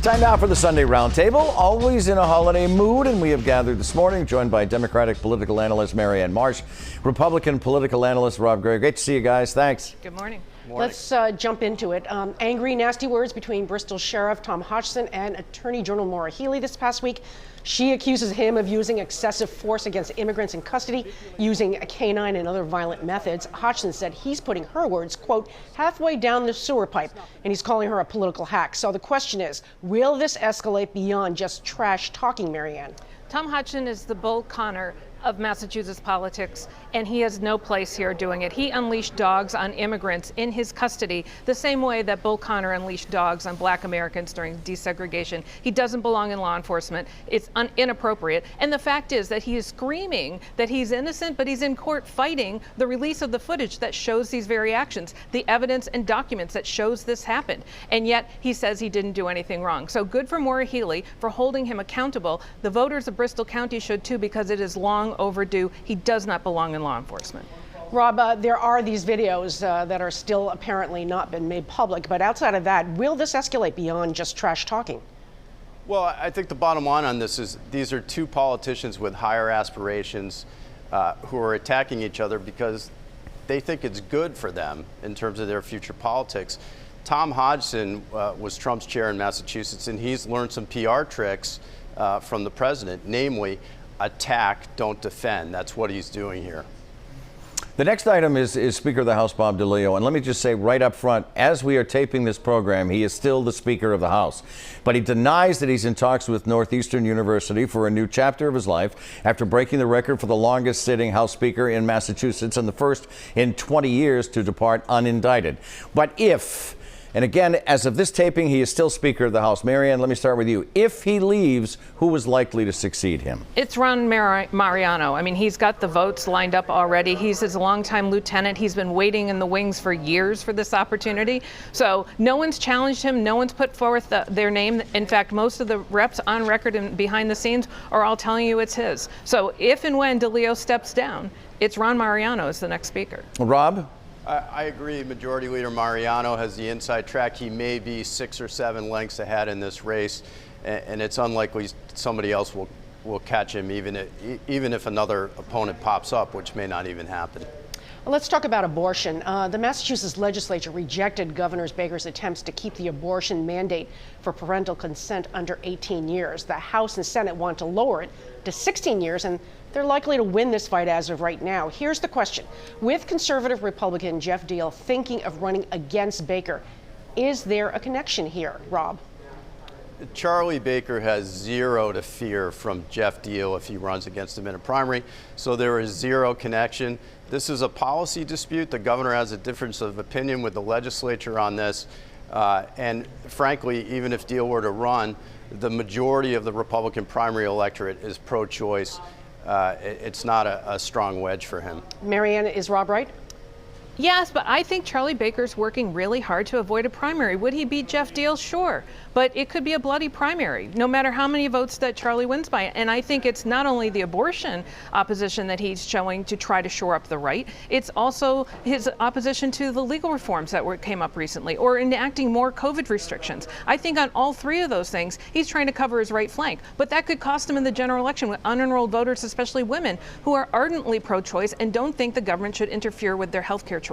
Time now for the Sunday Roundtable, always in a holiday mood, and we have gathered this morning, joined by Democratic political analyst Marianne Marsh, Republican political analyst Rob Gray. Great to see you guys. Thanks. Good morning. Let's jump into it. Angry, nasty words between Bristol Sheriff Tom Hodgson and Attorney General Maura Healey this past week. She accuses him of using excessive force against immigrants in custody, using a canine and other violent methods. Hodgson said he's putting her words, quote, halfway down the sewer pipe, and he's calling her a political hack. So the question is, will this escalate beyond just trash talking, Marianne? Tom Hodgson is the Bull Connor of Massachusetts politics, and he has no place here doing it. He unleashed dogs on immigrants in his custody the same way that Bull Connor unleashed dogs on Black Americans during desegregation. He doesn't belong in law enforcement. It's inappropriate. And the fact is that he is screaming that he's innocent, but he's in court fighting the release of the footage that shows these very actions, the evidence and documents that shows this happened. And yet he says he didn't do anything wrong. So good for Maura Healey for holding him accountable. The voters of Bristol County should too, because it is long overdue. He does not belong in law enforcement. Rob, there are these videos that are still apparently not been made public, but outside of that, will this escalate beyond just trash talking? Well, I think the bottom line on this is these are two politicians with higher aspirations who are attacking each other because they think it's good for them in terms of their future politics. Tom Hodgson was Trump's chair in Massachusetts, and he's learned some PR tricks from the president, namely attack, don't defend. That's what he's doing here. The next item is Speaker of the House Bob DeLeo, and let me just say right up front, as we are taping this program, he is still the Speaker of the House. But he denies that he's in talks with Northeastern University for a new chapter of his life after breaking the record for the longest sitting House Speaker in Massachusetts and the first in 20 years to depart unindicted. But if, and again, as of this taping, he is still Speaker of the House. Marianne, let me start with you. If he leaves, who is likely to succeed him? It's Ron Mariano. I mean, he's got the votes lined up already. He's his longtime lieutenant. He's been waiting in the wings for years for this opportunity. So no one's challenged him. No one's put forth their name. In fact, most of the reps on record and behind the scenes are all telling you it's his. So if and when DeLeo steps down, it's Ron Mariano as the next speaker. Rob? I agree. Majority Leader Mariano has the inside track. He may be 6 or 7 lengths ahead in this race, and it's unlikely somebody else will catch him, even if another opponent pops up, which may not even happen. Let's talk about abortion. The Massachusetts legislature rejected Governor Baker's attempts to keep the abortion mandate for parental consent under 18 years. The House and Senate want to lower it to 16 years, and they're likely to win this fight as of right now. Here's the question. With conservative Republican Jeff Deal thinking of running against Baker, is there a connection here, Rob? Charlie Baker has zero to fear from Jeff Deal if he runs against him in a primary, so there is zero connection. This is a policy dispute. The governor has a difference of opinion with the legislature on this, and frankly, even if Deal were to run, the majority of the Republican primary electorate is pro-choice. It's not a strong wedge for him. Marianne, is Rob right? Yes, but I think Charlie Baker's working really hard to avoid a primary. Would he beat Jeff Deal? Sure. But it could be a bloody primary, no matter how many votes that Charlie wins by. And I think it's not only the abortion opposition that he's showing to try to shore up the right, it's also his opposition to the legal reforms that came up recently, or enacting more COVID restrictions. I think on all three of those things, he's trying to cover his right flank. But that could cost him in the general election with unenrolled voters, especially women, who are ardently pro-choice and don't think the government should interfere with their health care choices.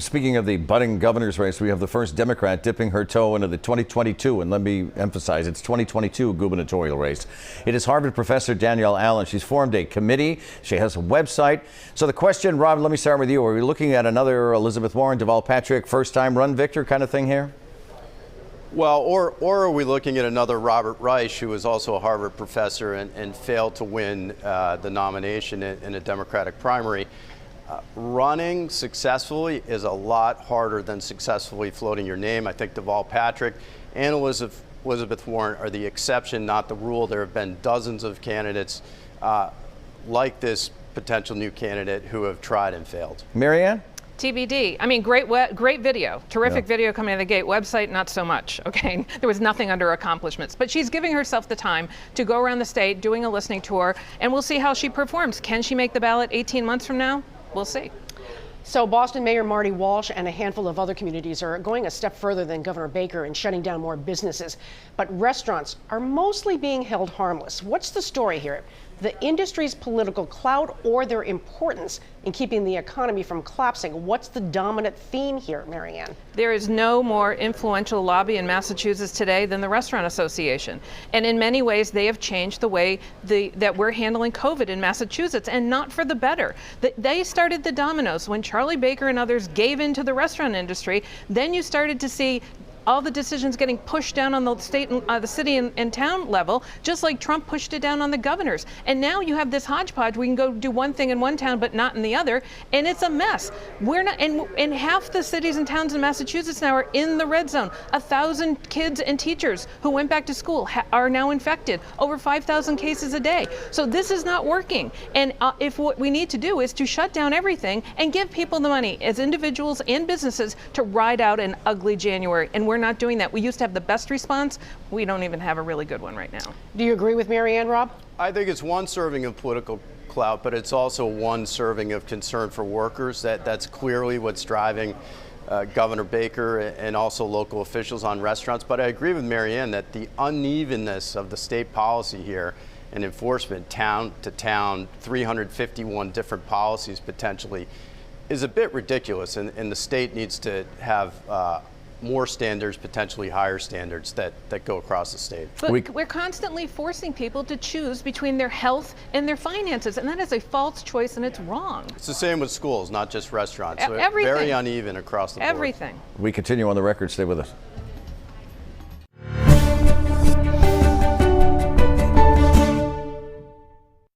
Speaking of the budding governor's race, we have the first Democrat dipping her toe into the 2022, and let me emphasize, it's 2022 gubernatorial race. It is Harvard professor Danielle Allen. She's formed a committee. She has a website. So the question, Rob, let me start with you. Are we looking at another Elizabeth Warren, Deval Patrick, first-time run victor kind of thing here? Well, or are we looking at another Robert Reich, who was also a Harvard professor and failed to win the nomination in a Democratic primary? Running successfully is a lot harder than successfully floating your name. I think Deval Patrick and Elizabeth Warren are the exception, not the rule. There have been dozens of candidates like this potential new candidate who have tried and failed. Marianne? TBD. I mean, great video. Terrific video coming out of the gate. Website, not so much. Okay. There was nothing under accomplishments. But she's giving herself the time to go around the state, doing a listening tour, and we'll see how she performs. Can she make the ballot 18 months from now? We'll see. So Boston Mayor Marty Walsh and a handful of other communities are going a step further than Governor Baker in shutting down more businesses. But restaurants are mostly being held harmless. What's the story here? The industry's political clout or their importance in keeping the economy from collapsing? What's the dominant theme here, Marianne? There is no more influential lobby in Massachusetts today than the Restaurant Association. And in many ways, they have changed the way that we're handling COVID in Massachusetts, and not for the better. They started the dominoes. When Charlie Baker and others gave in to the restaurant industry, then you started to see all the decisions getting pushed down on the state, the city and town level, just like Trump pushed it down on the governors. And now you have this hodgepodge. We can go do one thing in one town, but not in the other, and it's a mess. We're not, and half the cities and towns in Massachusetts now are in the red zone. 1,000 kids and teachers who went back to school are now infected. Over 5,000 cases a day. So this is not working. And if what we need to do is to shut down everything and give people the money as individuals and businesses to ride out an ugly January. And we're not doing that. We used to have the best response. We don't even have a really good one right now. Do you agree with Marianne, Rob? I think it's one serving of political clout, but it's also one serving of concern for workers. That's clearly what's driving Governor Baker and also local officials on restaurants. But I agree with Marianne that the unevenness of the state policy here and enforcement, town to town, 351 different policies potentially, is a bit ridiculous. And the state needs to have more standards, potentially higher standards that go across the state. But we're constantly forcing people to choose between their health and their finances, and that is a false choice, and it's wrong. It's the same with schools, not just restaurants. So Everything. very uneven across the board. Everything. We continue on the record. Stay with us.